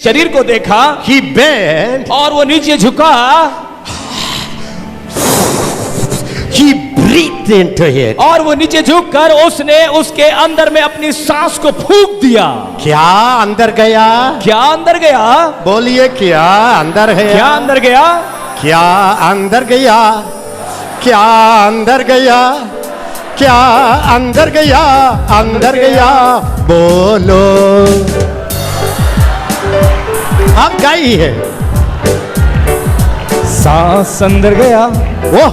शरीर को देखा, he bent, और वो नीचे झुका, he breathed into it. और वो नीचे झुककर उसने उसके अंदर में अपनी सांस को फूंक दिया। क्या अंदर गया? क्या अंदर गया? बोलिए, क्या अंदर है? क्या अंदर गया? क्या अंदर गया? क्या अंदर गया? क्या अंदर गया? अंदर गया, बोलो। आप गाइए। सांस अंदर गया, वो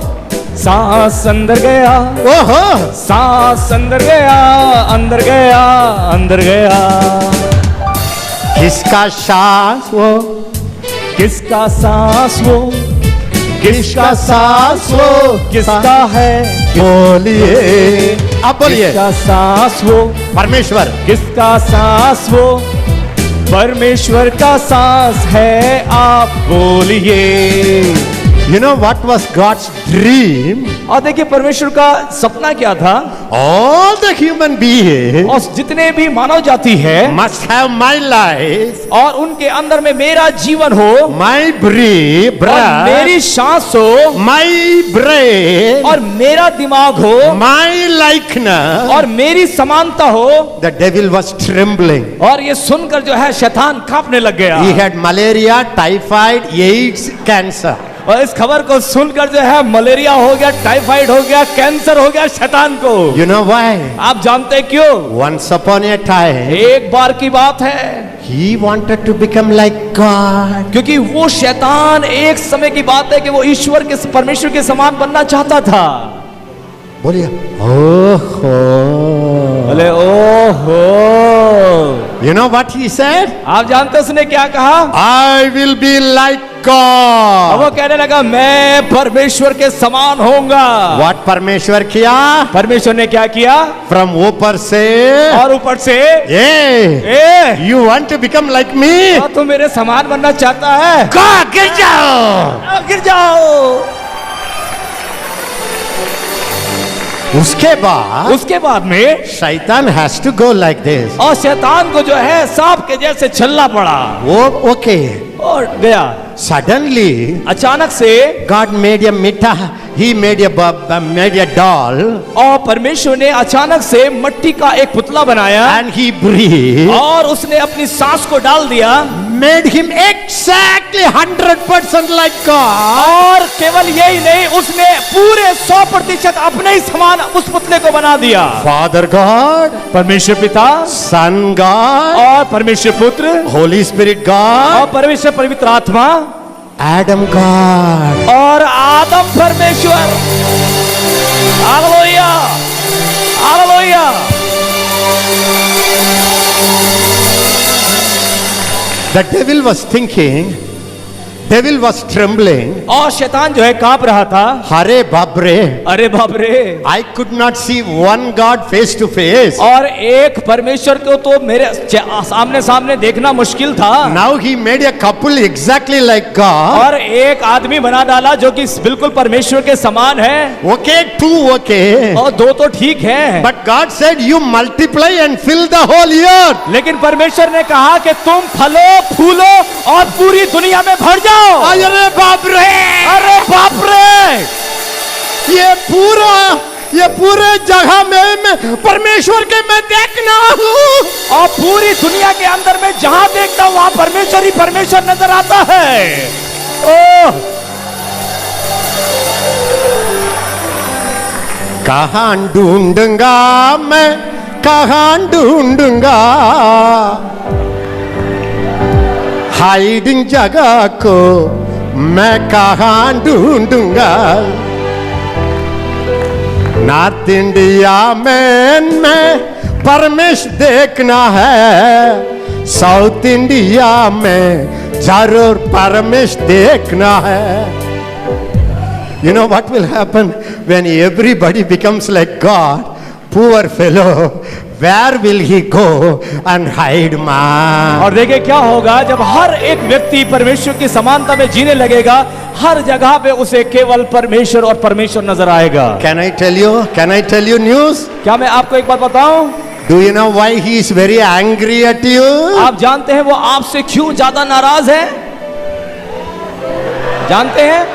सांस अंदर गया, ओहो, सांस अंदर गया, अंदर गया, अंदर गया। किसका सांस वो? किसका सांस वो? किसका सांस वो? किसका है? बोलिए, आप बोलिए। किसका सांस वो? परमेश्वर। किसका सांस वो? परमेश्वर का सांस है, आप बोलिए। You know what was God's dream? और देखिए परमेश्वर का सपना क्या था? All the human beings और जितने भी मानव जाति है must have my life, और उनके अंदर में मेरा जीवन हो, my breath, और मेरी सांस हो, my brain, और मेरा दिमाग हो, my likeness. और मेरी समानता हो। The devil was trembling. और ये सुनकर जो है शैतान कांपने लग गया। He had malaria, typhoid, AIDS, cancer. और इस खबर को सुनकर जो है मलेरिया हो गया, टाइफाइड हो गया, कैंसर हो गया शैतान को। You know why? आप जानते हैं क्यों? Once upon a time, एक बार की बात है, he wanted to become like God. क्योंकि वो शैतान एक समय की बात है कि वो ईश्वर के, परमेश्वर के समान बनना चाहता था। बोलिए, ओहो। बोले ओहो। You know what he said? आप जानते हैं उसने क्या कहा? I will be like अब God. वो कहने लगा मैं परमेश्वर के समान होऊंगा। What परमेश्वर किया? परमेश्वर ने क्या किया? From ऊपर से, और ऊपर से, ए, you want to become like me? तू मेरे समान बनना चाहता है? गिर जाओ। गिर जाओ। उसके बाद में शैतान has to go like this. और शैतान को जो है सांप के जैसे चलना पड़ा। वो ओके। और गया। Suddenly, अचानक से God made a meta. He made a doll. और परमेश्वर ने अचानक से मिट्टी का एक पुतला बनाया। And he breathed. और उसने अपनी सांस को डाल दिया। Made him exactly 100% like God. और केवल यही नहीं, उसने पूरे 100% अपने ही समान उस पुतले को बना दिया। Father God, परमेश्वर पिता, Son God, और परमेश्वर पुत्र, Holy Spirit God, और परमेश्वर पवित्र आत्मा, Adam God. और आदम परमेश्वर। Hallelujah, hallelujah. The devil was thinking, devil was trembling. और शैतान जो है कांप रहा था। अरे बाप रे, अरे बाप रे, I could not see one God face to face. और एक परमेश्वर को तो मेरे सामने सामने देखना मुश्किल था। Now he made a couple exactly like God. और एक आदमी बना डाला जो कि बिल्कुल परमेश्वर के समान है। Okay, two okay. और दो तो ठीक है। But God said, you multiply and fill the whole earth. लेकिन परमेश्वर ने कहा कि तुम फलो, फूलो और पूरी दुनिया में भर जाओ। अरे बाप रे, अरे बाप रे, ये पूरे जगह में मैं परमेश्वर के मैं देखना हूँ। और पूरी दुनिया के अंदर में जहां देखता हूं वहां परमेश्वर ही परमेश्वर नजर आता है। ओह, कहां ढूंढूंगा मैं, कहां ढूंढूंगा हाइडिंग जगह को, मैं कहां ढूंढूंगा। नॉर्थ इंडिया में मैं परमेश्वर देखना है, साउथ इंडिया में जरूर परमेश्वर देखना है। You know what will happen when everybody becomes like God? Poor fellow, where will he go and hide man? और देखिए क्या होगा जब हर एक व्यक्ति परमेश्वर की समानता में जीने लगेगा, हर जगह पे उसे केवल परमेश्वर और परमेश्वर नजर आएगा। Can I tell you news? क्या मैं आपको एक बात बताऊं? Do you know why he is very angry at you? आप जानते हैं वो आपसे क्यों ज्यादा नाराज है? जानते हैं?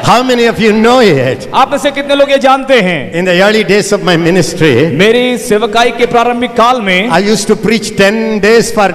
How many of you know it? आप में से कितने लोग ये जानते हैं? In the early days of my ministry, मेरी सेवकाई के प्रारंभिक काल में I used to preach 10 days for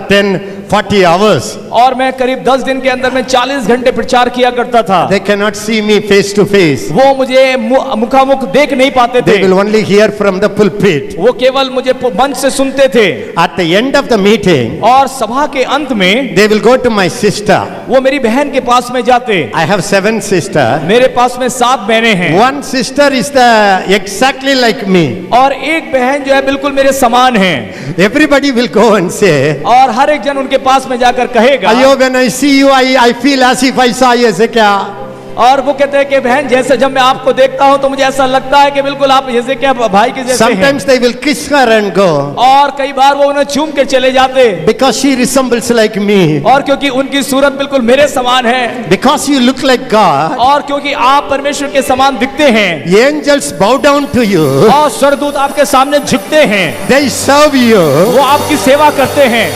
40 hours. और मैं करीब 10 दिन के अंदर में 40 घंटे प्रचार किया करता था। They cannot see me face to face. वो मुझे मुखामुख देख नहीं पाते थे। They will only hear from the pulpit. वो केवल मुझे मंच से सुनते थे। At the end of the meeting, और सभा के अंत में they will go to my sister. वो मेरी बहन के पास में जाते। I have 7 sisters. मेरे पास में 7 बहनें हैं। One sister is the exactly like me. और एक बहन जो है बिल्कुल मेरे समान है। Everybody will go and say, और हर एक जन उनके पास में जाकर कहेगा, Ayo, when I see you, I feel as if I saw Hezekiah. और वो कहते हैं कि बहन जैसे जब मैं आपको देखता हूं तो मुझे ऐसा लगता है कि बिल्कुल आप जैसे क्या भाई के जैसे हैं। Sometimes they will kiss her and go. और कई बार वो उन्हें चूम के चले जाते। Because she resembles like me. और क्योंकि उनकी सूरत बिल्कुल मेरे समान है। Because you look like God. और क्योंकि आप परमेश्वर के समान दिखते हैं। Angels bow down to you. और स्वर्गदूत आपके सामने झुकते हैं। They serve you. वो आपकी सेवा करते हैं।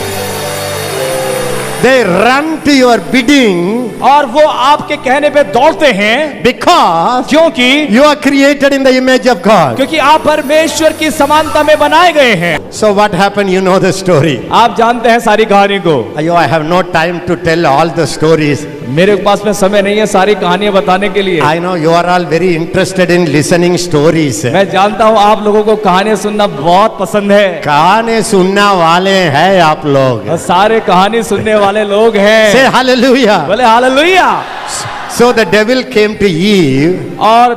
They run to your bidding. और वो आपके कहने पे दौड़ते हैं। Because क्योंकि you are created in the image of God. क्योंकि आप परमेश्वर की समानता में बनाए गए हैं। So what happened? You know the story. आप जानते हैं सारी कहानी को। Ayo, I have no time to tell all the stories. मेरे पास में समय नहीं है सारी कहानियां बताने के लिए। I know you are all very interested in listening stories. मैं जानता हूँ आप लोगों को कहानियां सुनना बहुत पसंद है। कहानी सुनने वाले हैं आप लोग। और सारे कहानी सुनने वाले लोग हैं। Say hallelujah. बोले hallelujah. So the devil came to Eve. और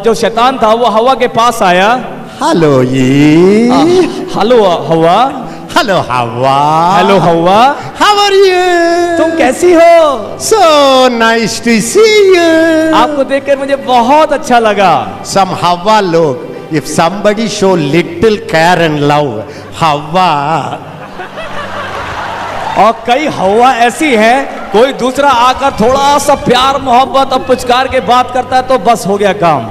जो शैतान था वो हवा के पास आया। Hello Eve. हेलो हवा। Hello Hawa. हेलो हवा। How are you? तुम कैसी हो? So nice to see you. आपको देखकर मुझे बहुत अच्छा लगा। Some Hawa log, if somebody show little care and love, Hawa. और कई हवा ऐसी है, कोई दूसरा आकर थोड़ा सा प्यार मोहब्बत और पुचकार के बात करता है तो बस हो गया काम।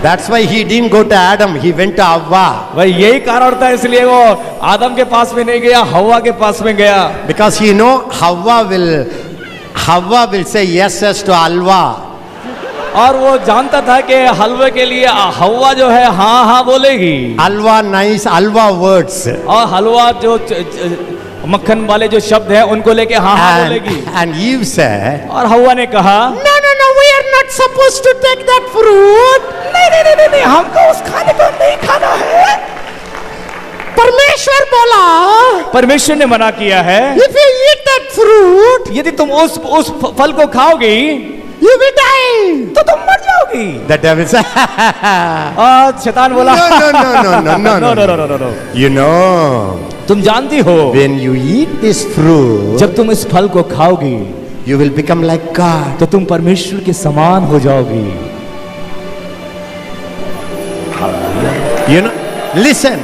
That's why he didn't go to Adam, he went to Hawa. भाई यही कारण था इसलिए वो आदम के पास में नहीं गया, हवा के पास में गया। Because he know Hawa will say yes to Alwa. और वो जानता था कि हलवे के लिए हवा जो है हाँ हाँ बोलेगी। Alwa nice, Alwa words. और हलवा जो मक्खन वाले जो शब्द हैं उनको लेके हाँ हाँ बोलेगी। And Eve said, और हवा ने कहा no, we are not supposed to take that fruit. नहीं, हमको उस खाने को नहीं खाना है। परमेश्वर बोला, परमेश्वर ने मना किया है। if you eat that fruit, यदि तुम उस फल को खाओगी you will die. तो तुम मर जाओगी। The devil said, और शैतान बोला no. You know, तुम जानती हो when you eat this fruit, जब तुम इस फल को खाओगी you will become like God. तो तुम परमेश्वर के समान हो जाओगी। You know, listen.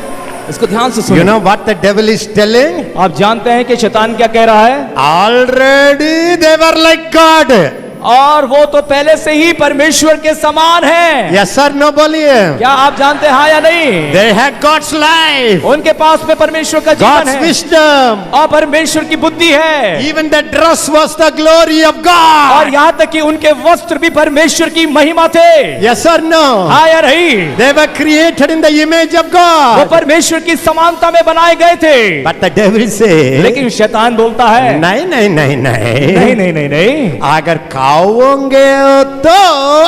इसको ध्यान से You सुनो। know what the devil is telling? आप जानते हैं कि शैतान क्या कह रहा है? Already they were like God. और वो तो पहले से ही परमेश्वर के समान है। Yes sir, no बोलिए। क्या आप जानते हैं हाँ या नहीं? They had God's life, उनके पास में परमेश्वर का जीवन God's है wisdom. और परमेश्वर की बुद्धि है। Even the dress was the glory of और God. यहाँ तक कि उनके वस्त्र भी परमेश्वर की महिमा थे। Yes or no? हाँ या नहीं? They were created in the image of वो God. परमेश्वर की समानता में बनाए गए थे। But the devil says, लेकिन शैतान बोलता है नहीं। अगर खाओगे तो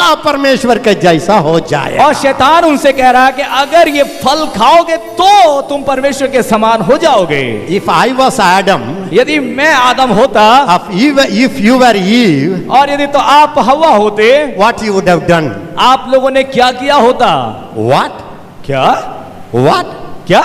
आप परमेश्वर के जैसा हो जाए। और शैतान उनसे कह रहा है कि अगर ये फल खाओगे तो तुम परमेश्वर के समान हो जाओगे। If I was Adam, यदि मैं आदम होता if you were Eve, और यदि तो आप हवा होते, what you would have done? आप लोगों ने क्या किया होता? What? क्या?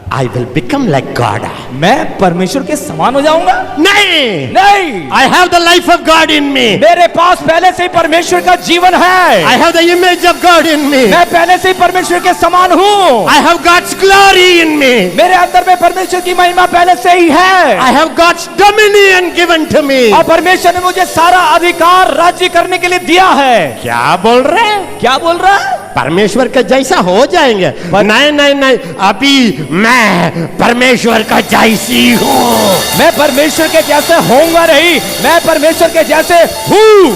I will become like God. मैं परमेश्वर के समान हो जाऊंगा? नहीं। I have the life of God in me. मेरे पास पहले से ही परमेश्वर का जीवन है। I have the image of God in me. मैं पहले से ही परमेश्वर के समान हूँ। I have God's glory in me. मेरे अंदर में परमेश्वर की महिमा पहले से ही है। I have God's dominion given to me. और परमेश्वर ने मुझे सारा अधिकार राज्य करने के लिए दिया है। क्या बोल रहे हैं? क्या बोल रहा है? परमेश्वर का जैसा हो जाएंगे। नहीं नहीं नहीं, अभी मैं परमेश्वर का जैसी हूँ। मैं परमेश्वर के जैसे होऊंगा नहीं, मैं परमेश्वर के जैसे हूं।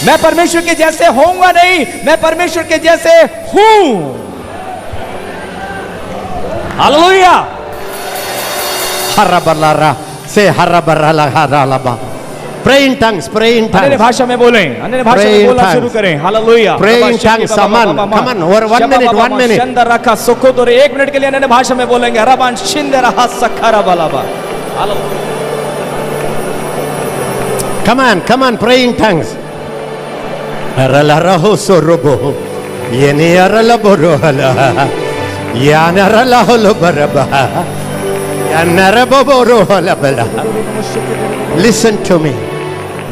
मैं परमेश्वर के जैसे होऊंगा नहीं, मैं परमेश्वर के जैसे हूं। हालेलुया। हरबलारा से हरबरला हरलबा। Pray in tongues, pray in अन्य tongues. भाषा में बोलें, अन्य भाषा Pray में in बोलना tongues. शुरू करें। Hallelujah. Pray in tongues, come on, over 1 minute, 1 minute. शंदर रखा सुखो तो 1 मिनट के लिए अन्य भाषा में बोलेंगे। रबान शिंदे रहा Sakhra बलाबा। Come on, pray in tongues. Aralaraho sorobo. Yeni aralaboro hala. Yanaralaholo baraba. Yanaraboro hala bala. Listen to me.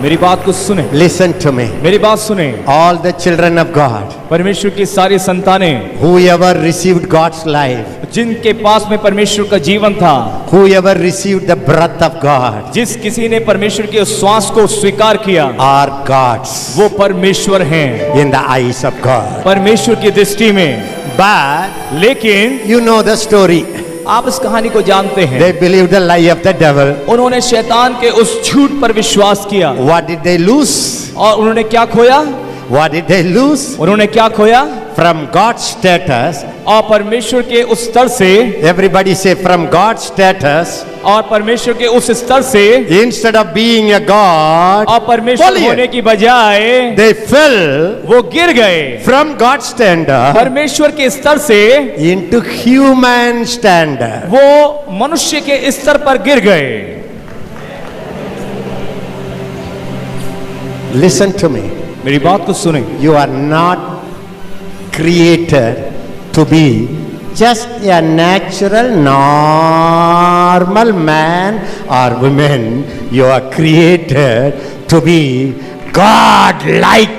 मेरी बात को सुने, Listen to me. मेरी बात सुने। All the children of God, परमेश्वर की सारी संतानें, whoever received God's life, जिनके पास में परमेश्वर का जीवन था, whoever received the breath of God, जिस किसी ने परमेश्वर के श्वास को स्वीकार किया, are God's वो परमेश्वर हैं in the eyes of God. परमेश्वर की दृष्टि में। But लेकिन you know the story. आप इस कहानी को जानते हैं। They believed the lie of the devil. उन्होंने शैतान के उस झूठ पर विश्वास किया। What did they lose? और उन्होंने क्या खोया? What did they lose? उन्होंने क्या खोया? From God's status. और परमेश्वर के उस स्तर से, Everybody say from God's status. और परमेश्वर के उस स्तर से, Instead of being a God, और परमेश्वर बोलिए। होने की बजाय they fell वो गिर गए from God's standard परमेश्वर के स्तर से into human standard. वो मनुष्य के स्तर पर गिर गए। Listen to me. मेरी बात को सुने। You are not created to be just a natural, normal man or woman. You are created to be God-like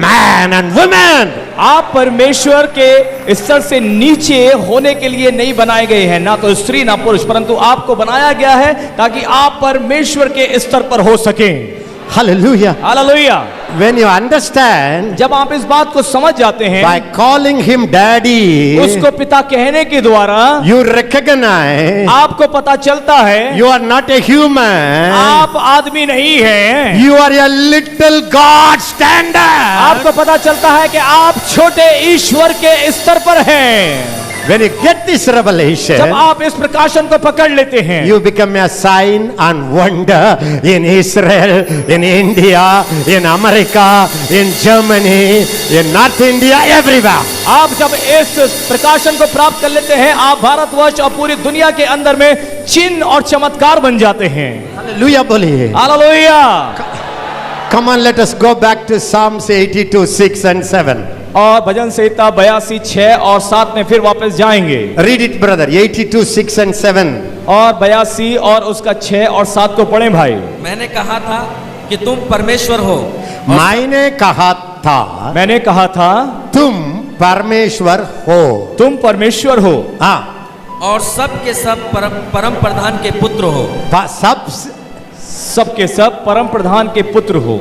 man and woman. आप परमेश्वर के स्तर से नीचे होने के लिए नहीं बनाए गए हैं, ना तो स्त्री ना पुरुष, परंतु आपको बनाया गया है ताकि आप परमेश्वर के स्तर पर हो सकें। Hallelujah. Hallelujah. When you understand जब आप इस बात को समझ जाते हैं, by calling him daddy, उसको पिता कहने के द्वारा you recognize आपको पता चलता है you are not a human. आप आदमी नहीं हैं। You are a little God standard. आपको पता चलता है कि आप छोटे ईश्वर के स्तर पर हैं। When you get this revelation, जब आप इस प्रकाशन को पकड़ लेते हैं, you become a sign and wonder in Israel, in India, in America, in Germany, in North India, everywhere. आप जब इस प्रकाशन को प्राप्त कर लेते हैं, आप भारतवर्ष और पूरी दुनिया के अंदर में चिन्ह और चमत्कार बन जाते हैं। Hallelujah, बोलिए। Hallelujah. Come on, let us go back to Psalms 82, 6 and 7. और भजन संहिता 82, 6 और 7 में फिर वापस जाएंगे। Read it, brother. 82, 6 and 7. और 82 और उसका 6 और 7 को पढ़ें भाई। मैंने कहा था कि तुम परमेश्वर हो, मैंने कहा था, मैंने कहा था तुम परमेश्वर हो। तुम परमेश्वर हो, हाँ, और सब के सब परम प्रधान के पुत्र हो। सब के सब परम प्रधान के पुत्र हो।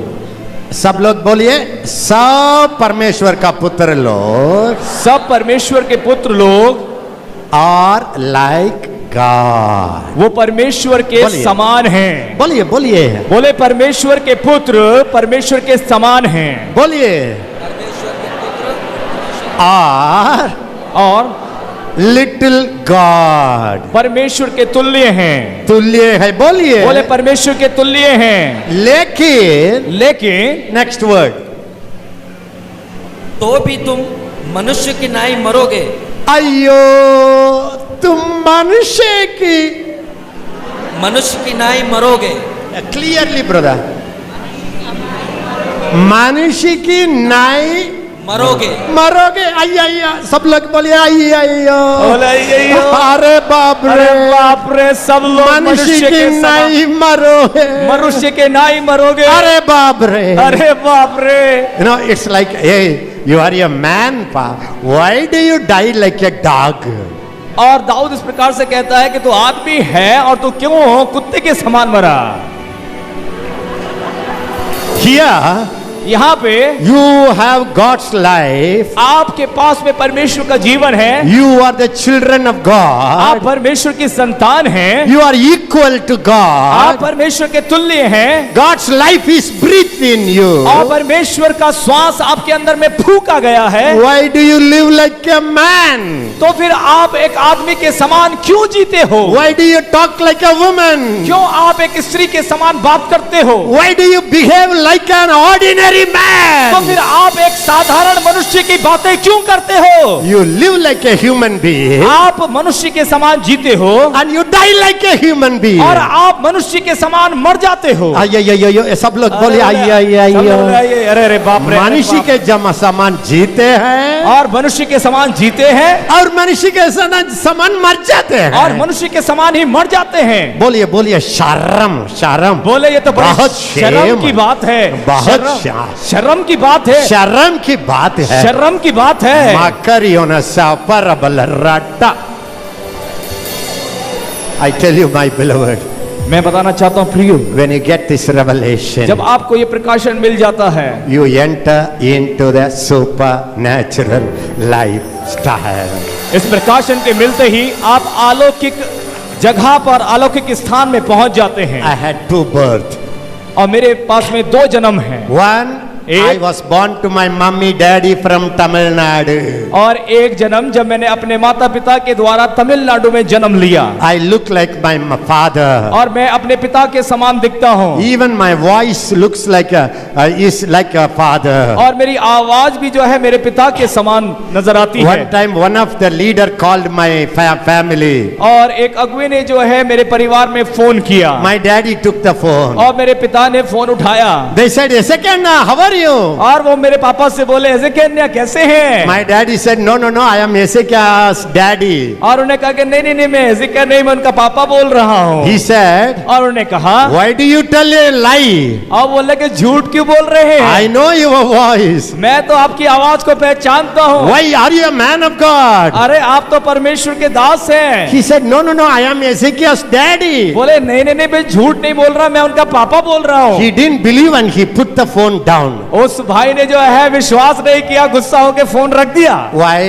सब लोग बोलिए, सब परमेश्वर का पुत्र लोग, सब परमेश्वर के पुत्र लोग और लाइक गॉड, वो परमेश्वर के बोलिए। समान हैं। बोलिए बोलिए बोले परमेश्वर के पुत्र परमेश्वर के समान हैं। बोलिए। और लिटिल गॉड परमेश्वर के तुल्य हैं। तुल्य है, बोलिए। बोले परमेश्वर के तुल्य हैं। लेकिन नेक्स्ट वर्ड, तो भी तुम मनुष्य की नाई मरोगे। अयो, तुम मनुष्य की नाई मरोगे। क्लियरली ब्रदर, मनुष्य की नाई मरोगे। अय्या, सब लोग बोलिए अय्या। अरे बाप रे, सब लोग मनुष्य की नाई मरोगे। मनुष्य के नाई मरोगे। अरे बाप रे, अरे बाप रे। You know, it's like, hey, you are a man, pa. Why do you die like a dog? और दाऊद इस प्रकार से कहता है कि तू आदमी है और तू क्यों कुत्ते के समान मरा। Here, यहाँ पे you have God's life. आपके पास में परमेश्वर का जीवन है, You are the children of आप God. परमेश्वर की संतान हैं, You are equal to आप God. परमेश्वर के तुल्य हैं, God's life is breathed in you. और परमेश्वर का श्वास आपके अंदर में फूका गया है। Why do you live like a man? तो फिर आप एक आदमी के समान क्यों जीते हो? Why do you talk like a woman? क्यों आप एक स्त्री के समान बात करते हो? Why do you behave like an ordinary तो man? फिर आप एक साधारण मनुष्य की बातें क्यों करते हो? You live like a human being आप मनुष्य के समान जीते हो and you die like a human being. और आप मनुष्य के समान मर जाते हो। आइए सब लोग बोले आइए सब लोग आइए, अरे अरे बाप रे, मनुष्य के समान जीते हैं और मनुष्य के समान जीते हैं और मनुष्य के समान मर जाते हैं और मनुष्य के समान ही मर जाते हैं। बोलिए बोलिए शर्म शर्म बोले ये तो बड़ी बहुत शर्म shame। की बात है, बहुत शर्म की बात है, शर्म की बात है शर्म की बात है। Makariona saparabalarata. I tell you my beloved, मैं बताना चाहता हूँ प्रियो, when you get this revelation, जब आपको ये प्रकाशन मिल जाता है, you enter into the supernatural lifestyle. इस प्रकाशन के मिलते ही आप अलौकिक जगह पर, अलौकिक स्थान में पहुंच जाते हैं। I had two births. और मेरे पास में दो जन्म हैं, One, I was born to my mummy daddy from Tamil Nadu. और एक जन्म जब मैंने अपने माता पिता के द्वारा तमिलनाडु में जन्म लिया, I look like my father. और मैं अपने पिता के समान दिखता हूँ, Even my voice looks like is like a father. और मेरी आवाज भी जो है मेरे पिता के समान नजर आती है। One time one of the leader called my family. और एक अगुवे ने जो है मेरे परिवार में फोन किया, My daddy took the phone. और मेरे पिता ने फोन उठाया, They said, Ezekiel, how are you? और वो मेरे पापा से बोले, एज़ेकियल कैसे हैं? My daddy said, no, I am Ezekiel's daddy. और उन्हें कहा कि नहीं मैं एज़ेकियल नहीं, मैं उनका पापा बोल रहा हूँ। He said, और उन्हें कहा, why do you tell a lie? और बोले कि झूठ क्यों बोल रहे हैं? I know your voice. मैं तो आपकी आवाज को पहचानता हूँ। Why are you a man of God? अरे आप तो परमेश्वर के दास हैं। He said, no, I am Ezekiel's daddy. बोले नहीं मैं झूठ नहीं बोल रहा, मैं उनका पापा बोल रहा हूँ। He didn't believe and he put the phone down. उस भाई ने जो है विश्वास नहीं किया, गुस्सा होकर फोन रख दिया। Why?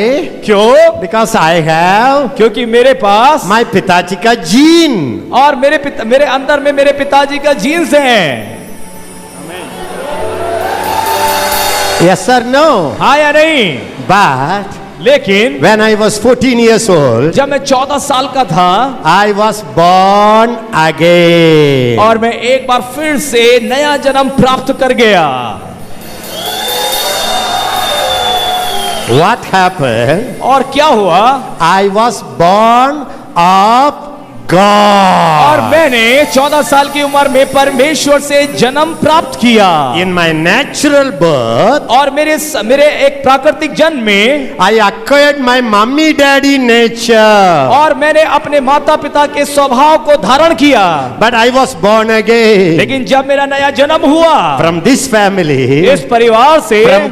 क्यों? Because I have क्योंकि मेरे पास my पिताजी का जीन. और मेरे अंदर में मेरे पिताजी का जीन्स है। Yes or no? हाँ या नहीं? But लेकिन when I was 14 years old, जब मैं 14 साल का था, I was born again. और मैं एक बार फिर से नया जन्म प्राप्त कर गया। What happened? और क्या हुआ? I was born of God. और मैंने 14 साल की उम्र में परमेश्वर से जन्म प्राप्त किया। In my natural birth, और मेरे एक प्राकृतिक जन्म में I acquired my mummy daddy nature. और मैंने अपने माता पिता के स्वभाव को धारण किया। But I was born again. लेकिन जब मेरा नया जन्म हुआ From this family, इस परिवार से, from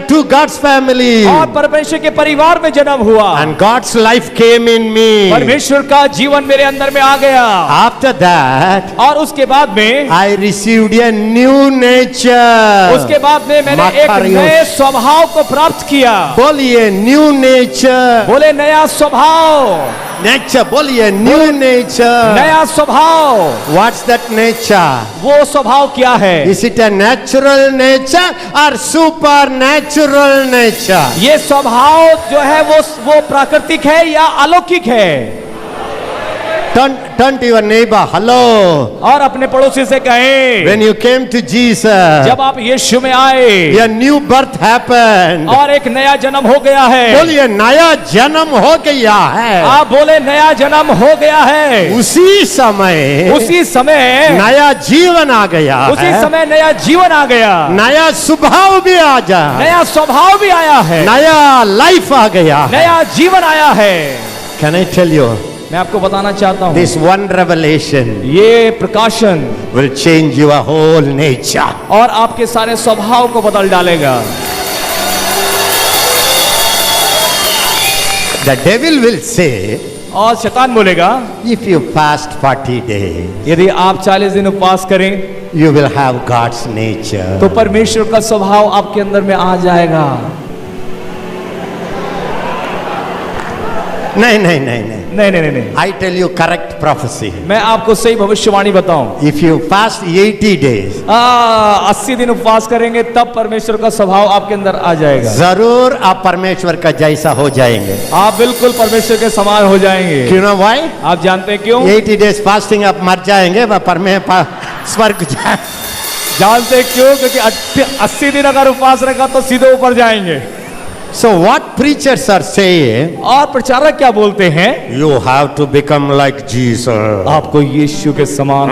to God's family, और परमेश्वर के परिवार में जन्म हुआ, and God's life came in me. परमेश्वर का जीवन मेरे अंदर में आ गया। After that, और उसके बाद में I received a new nature. उसके बाद में मैंने एक नए स्वभाव को प्राप्त किया। बोलिए new nature. बोले नया स्वभाव, Nature, बोलिए new nature. नया स्वभाव। What's that nature? वो स्वभाव क्या है? Is it a natural nature or supernatural nature? ये स्वभाव जो है वो प्राकृतिक है या अलौकिक है? Turn to your neighbor. Hello. और अपने पड़ोसी से कहें, When you came to Jesus, जब आप यीशु में आए, a new birth happened. और एक नया जन्म हो गया है। बोलिए नया जन्म हो गया है। आप बोले नया जन्म हो गया है। उसी समय नया जीवन आ गया उसी है। समय नया जीवन आ गया, नया स्वभाव भी आ जा, नया स्वभाव भी आया है, नया लाइफ आ गया है। नया जीवन आया है। Can I tell you? मैं आपको बताना चाहता हूँ, This one revelation ये प्रकाशन will change your whole nature. और आपके सारे स्वभाव को बदल डालेगा। The devil will say, और शैतान बोलेगा if you fast 40 days, यदि आप 40 दिन उपवास करें you will have God's nature. तो परमेश्वर का स्वभाव आपके अंदर में आ जाएगा। नहीं नहीं नहीं नहीं, नहीं नहीं नहीं नहीं, I tell you correct prophecy. मैं आपको सही भविष्यवाणी बताऊं। If you fast 80 days, 80 दिन उपवास करेंगे तब परमेश्वर का स्वभाव आपके अंदर आ जाएगा। जरूर आप परमेश्वर का जैसा हो जाएंगे। आप बिल्कुल परमेश्वर के समान हो जाएंगे। क्यों ना भाई? आप जानते हैं क्यों? 80 days fasting आप मर जाएंगे, स्वर्ग जाए। जानते हैं क्यों? क्योंकि 80 दिन अगर उपवास रखा तो सीधे ऊपर जाएंगे। So what preachers are saying? और प्रचारक क्या बोलते हैं? You have to become like Jesus. आपको यीशु के समान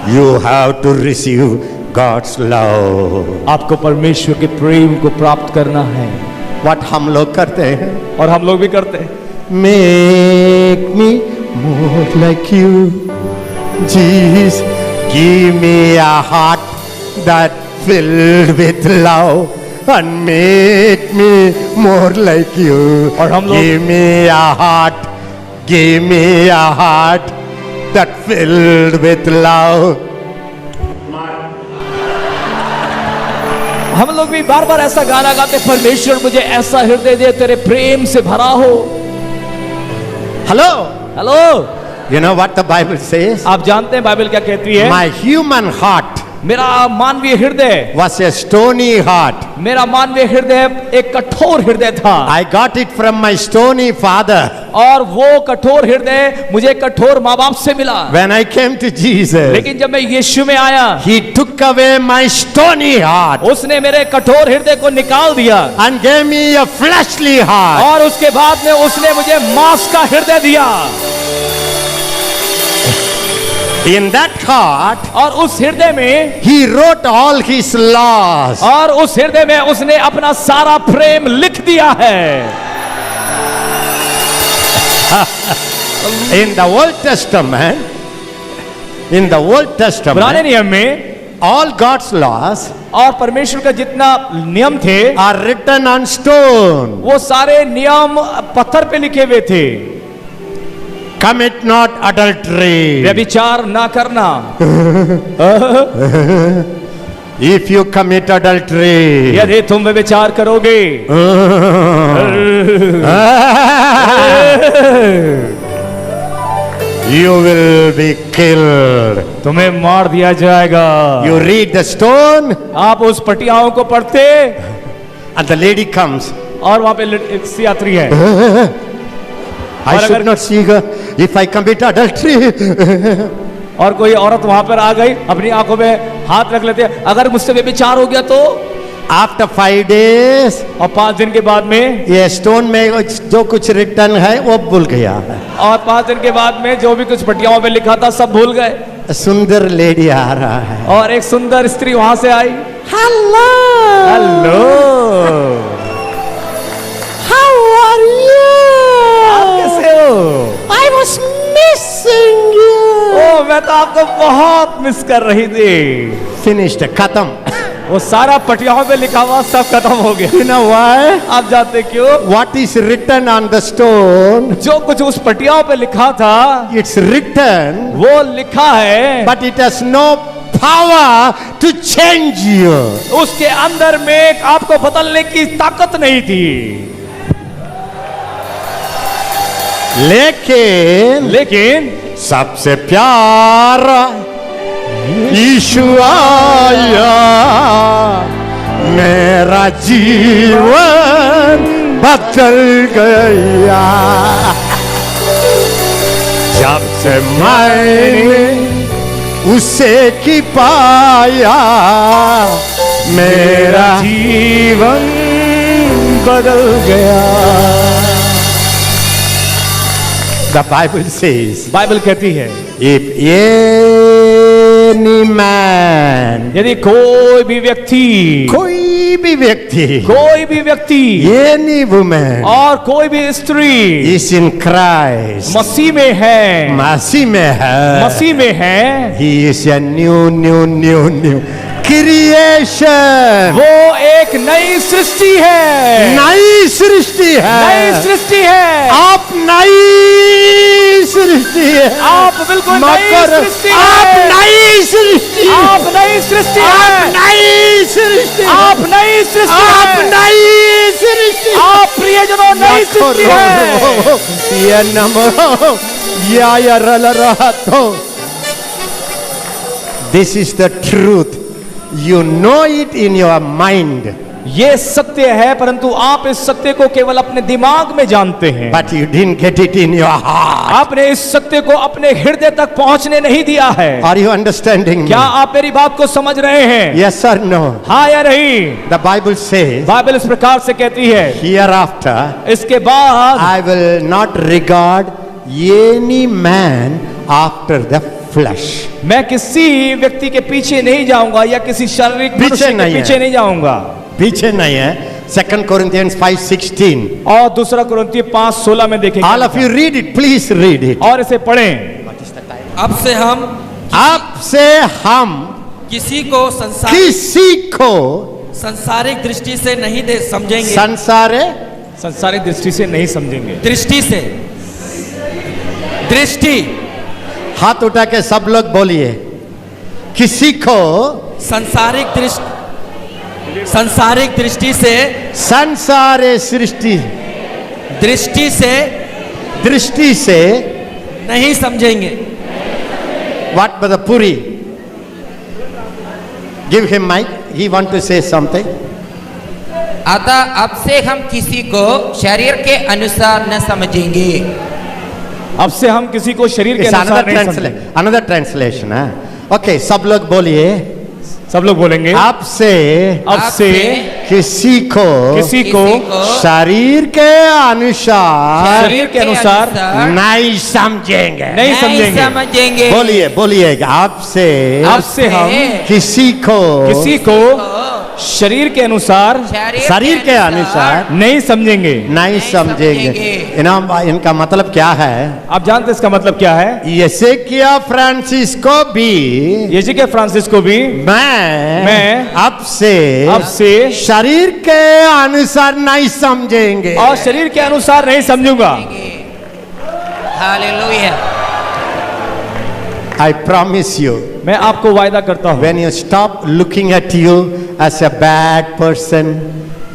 You have to receive God's love. आपको परमेश्वर के प्रेम को प्राप्त करना है। What हम लोग करते हैं? और हम लोग भी करते हैं। Make me more like you, Jesus. Give me a heart that filled with love and make me more like you. और हम लोग- Give me a heart that filled with love. हम लोग भी बार बार ऐसा गाना गाते, परमेश्वर मुझे ऐसा हृदय दे तेरे प्रेम से भरा हो। Hello. Hello, You know what the Bible says? आप जानते हैं बाइबल क्या कहती है? My human heart मेरा मानवीय हृदय, was a stony heart. मेरा मानवीय हृदय एक कठोर हृदय था। I got it from my stony father. और वो कठोर हृदय मुझे कठोर माँ बाप से मिला। When I came to Jesus, लेकिन जब मैं यीशु में आया, He took away my stony heart उसने मेरे कठोर हृदय को निकाल दिया and gave me a fleshly heart. और उसके बाद में उसने मुझे मांस का हृदय दिया। In that heart, और उस हृदय में, He wrote all His laws. और उस हृदय में उसने अपना सारा प्रेम लिख दिया है। In the Old Testament, पुराने Testament, नियम में all God's laws और परमेश्वर का जितना नियम थे are written on stone. वो सारे नियम पत्थर पे लिखे हुए थे। Commit not adultery. व्यभिचार ना करना, If you commit adultery, यदि तुम व्यभिचार करोगे you will be killed. तुम्हें मार दिया जाएगा। You read the stone, आप उस पटियाओं को पढ़ते and the lady comes. और वहां पे एक यात्री है, I और should अगर- not see her if I commit adultery. और कोई औरत वहां पर आ गई, अपनी आंखों में हाथ रख लेते, अगर मुझसे व्यभिचार हो गया तो। After 5 days, और 5 दिन के बाद में, ये स्टोन में जो कुछ रिटर्न है वो भूल गया है। और 5 दिन के बाद में जो भी कुछ पटियाओं पे लिखा था सब भूल गए। सुंदर लेडी आ रहा है। और एक सुंदर स्त्री वहां से आई। हेलो, हेलो, हाउ आर आप यू? कैसे हो? I was missing you. ओ, मैं तो आपको बहुत मिस कर रही थी। फिनिश्ड, खत्म। वो सारा पटियाओं पे लिखा हुआ सब खत्म हो गया। You know why? आप जानते क्यों? What is written on the stone? जो कुछ उस पटियाओं पे लिखा था It's written, वो लिखा है, but it has no power to change you. उसके अंदर में आपको बदलने की ताकत नहीं थी। लेकिन सबसे प्यारा यीशु आया, मेरा जीवन बदल गया। जब से मैंने उसे की पाया, मेरा जीवन बदल गया। The Bible says, बाइबल कहती है, if any man, यदि कोई भी व्यक्ति कोई भी व्यक्ति, any woman और कोई भी स्त्री is in Christ, मसीह में है, मसीह में है, he is a new creation, वो एक नई सृष्टि है, नई सृष्टि है, आप नई सृष्टि है, आप बिल्कुल नई सृष्टि है, आप नई सृष्टि, आप नई सृष्टि है, नई सृष्टि, आप नई सृष्टि आप है, नई सृष्टि, आप प्रियजनों नई सृष्टि है। ये नमो या रहा तो this is the truth, you know it in your mind, ये सत्य है, परंतु आप इस सत्य को केवल अपने दिमाग में जानते हैं, but you didn't get it in your heart. आपने इस सत्य को अपने हृदय तक पहुंचने नहीं दिया है। Are you understanding me? क्या आप मेरी बात को समझ रहे हैं? Yes or no? हाँ या नहीं? The Bible says, बाइबल इस प्रकार से कहती है, hereafter इसके बाद I will not regard any man after the flesh. मैं किसी व्यक्ति के पीछे नहीं जाऊंगा या किसी शारीरिक पीछे मनुष्य के नहीं है। पीछे नहीं जाऊंगा। पीछे नहीं है। 2 Corinthians 5:16. और दूसरा कुरिन्थियों 5:16 में देखेंगे। All of you read it, please read it. और इसे पढ़ें। अब से हम किसी को संसारिक दृष्टि से नहीं समझेंगे। संसारिक दृष्टि से नहीं समझेंगे। दृष्टि हाथ उठा के सब लोग बोलिए, किसी को संसारिक दृष्टि से, संसारे सृष्टि दृष्टि से नहीं समझेंगे। What about the Puri? Give him mic. He want to say something. अतः अब से हम किसी को शरीर के अनुसार न समझेंगे। अब से हम किसी को शरीर के अनुसार नहीं समझेंगे। Another translation है। Okay, सब लोग बोलिए, सब लोग बोलेंगे। अब से किसी को शरीर के अनुसार नहीं समझेंगे। बोलिए अब से हम किसी को शरीर के अनुसार नहीं समझेंगे। इनका मतलब क्या है? आप जानते इसका मतलब क्या है? यसेकिया फ्रांसिस्को भी मैं अब से शरीर के अनुसार नहीं समझेंगे और शरीर के अनुसार नहीं समझूंगा। हालेलुया। I promise you, मैं आपको वायदा करता हूँ, when you stop looking at you as a bad person,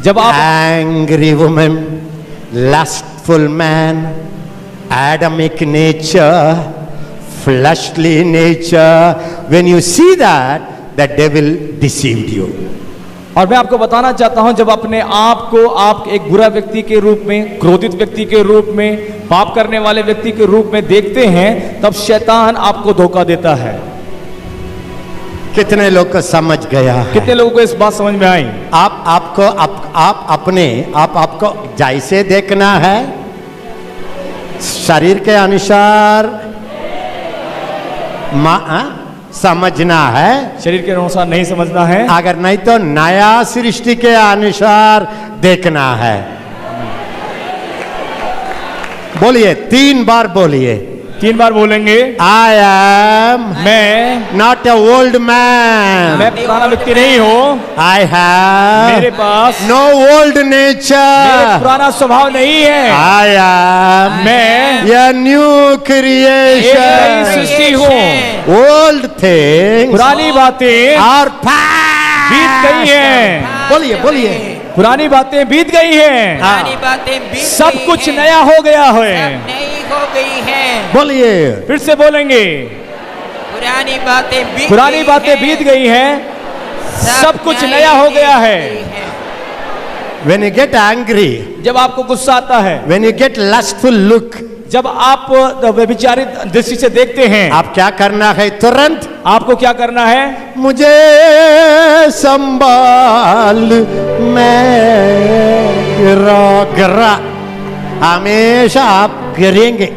जब आप angry woman, lustful man, Adamic nature, fleshly nature, when you see that, the devil deceived you. और मैं आपको बताना चाहता हूं, जब अपने आप को आप एक बुरा व्यक्ति के रूप में, क्रोधित व्यक्ति के रूप में, पाप करने वाले व्यक्ति के रूप में देखते हैं, तब शैतान आपको धोखा देता है। कितने लोग को समझ गया है? कितने लोगों को इस बात समझ में आई? आपको जैसे देखना है, शरीर के अनुसार समझना है, शरीर के अनुसार नहीं समझना है। अगर नहीं तो नया सृष्टि के अनुसार देखना है। बोलिए, 3 बार बोलिए। 3 बार बोलेंगे। I am मैं not a old man. मैं पुराना व्यक्ति नहीं हूँ। I have मेरे पास no old मेरा nature. पुराना स्वभाव नहीं है। I am मैं a new एक नई creation. सृष्टि हूँ। Old things पुरानी बातें are बीत गई past. हैं। बोलिए पुरानी बातें बीत गई हैं। पुरानी बातें बीत सब गई कुछ हैं, नया हो गया सब है। नई हो गई हैं। बोलिए, फिर से बोलेंगे। पुरानी बातें बीत गई हैं, सब कुछ नया हो गया है। when you get angry, जब आपको गुस्सा आता है, when you get lustful look, जब आप व्यभिचारित दृष्टि से देखते हैं, आप क्या करना है? तुरंत आपको क्या करना है? मुझे संभाल, मैं गिरा हमेशा आप गिरेंगे।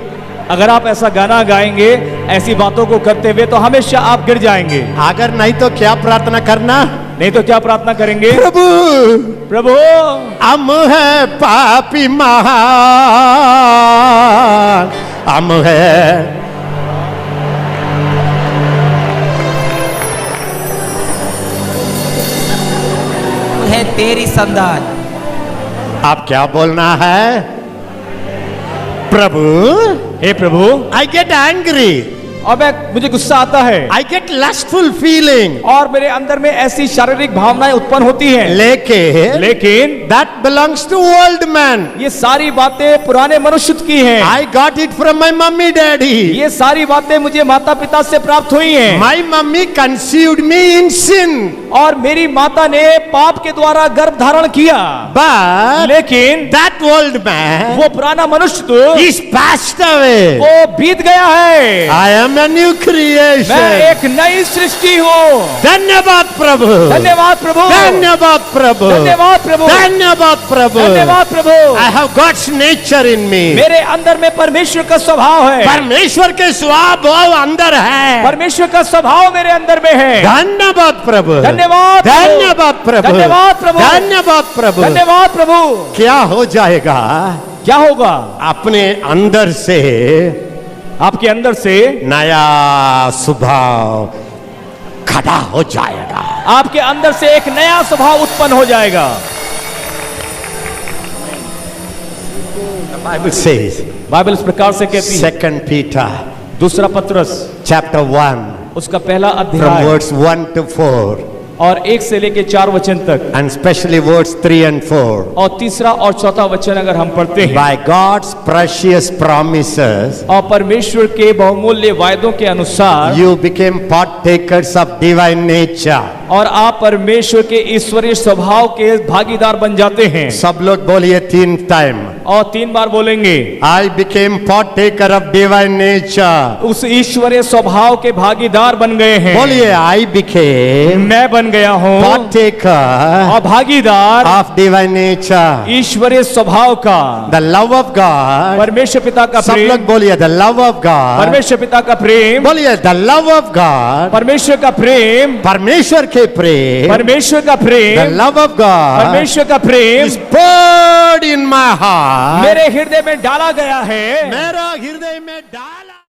अगर आप ऐसा गाना गाएंगे ऐसी बातों को करते हुए तो हमेशा आप गिर जाएंगे। अगर नहीं तो क्या प्रार्थना करना? नहीं तो क्या प्रार्थना करेंगे? प्रभु प्रभु हम है पापी महान, हम है है तेरी संतान। आप क्या बोलना है? प्रभु हे प्रभु, आई गेट एंग्री, और मुझे गुस्सा आता है आई गेट लस्टफुल फीलिंग, और मेरे अंदर में ऐसी शारीरिक भावनाएं उत्पन्न होती हैं। लेकिन that belongs to old man. ये सारी बातें पुराने मनुष्य की हैं। I got it from my mummy daddy. ये सारी बातें मुझे माता पिता से प्राप्त हुई हैं। My mummy conceived me in sin. और मेरी माता ने पाप के द्वारा गर्भ धारण किया। But लेकिन that old man वो पुराना मनुष्य तो is passed away. वो बीत गया है। I am a new मैं creation. एक नई सृष्टि हूँ। धन्यवाद प्रभु, धन्यवाद प्रभु, धन्यवाद प्रभु, धन्यवाद प्रभु, धन्यवाद प्रभु। धन्यवाद प्रभु। I have God's nature in me. मेरे अंदर में परमेश्वर का स्वभाव है। परमेश्वर के स्वभाव अंदर है। परमेश्वर का स्वभाव मेरे अंदर में है। धन्यवाद प्रभु, धन्यवाद प्रभु, धन्यवाद प्रभु, धन्यवाद प्रभु, धन्यवाद प्रभु। धन्यवाद प्रभु। क्या हो जाएगा? क्या होगा? अपने अंदर से आपके अंदर से नया स्वभाव खड़ा हो जाएगा। आपके अंदर से एक नया स्वभाव उत्पन्न हो जाएगा। बाइबल says, बाइबल इस प्रकार से कहती है, 2 Peter दूसरा पत्रस chapter 1 उसका पहला from अध्याय verse 1 to 4 और 1 से लेके 4 वचन तक, and especially verse 3 and 4. और तीसरा और चौथा वचन अगर हम पढ़ते हैं, By God's precious promises और परमेश्वर के बहुमूल्य वायदों के अनुसार you became partakers of divine nature. और आप परमेश्वर के ईश्वरीय स्वभाव के भागीदार बन जाते हैं। सब लोग बोलिए 3 टाइम। और 3 बार बोलेंगे, I became partaker of divine nature. उस ईश्वरीय स्वभाव के भागीदार बन गए हैं। बोलिए I became मैं बन गया हूँ partaker और भागीदार of divine nature. ईश्वरीय स्वभाव का। The love of God. परमेश्वर पिता का सब प्रेम, लोग बोलिए the love of God. परमेश्वर पिता का प्रेम, बोलिए the love of God. परमेश्वर का प्रेम, परमेश्वर के प्रेम, परमेश्वर का the Prem, love of God परमेश्वर का प्रेम is poured in my heart. मेरे हृदय में डाला गया है। मेरा हृदय में डाला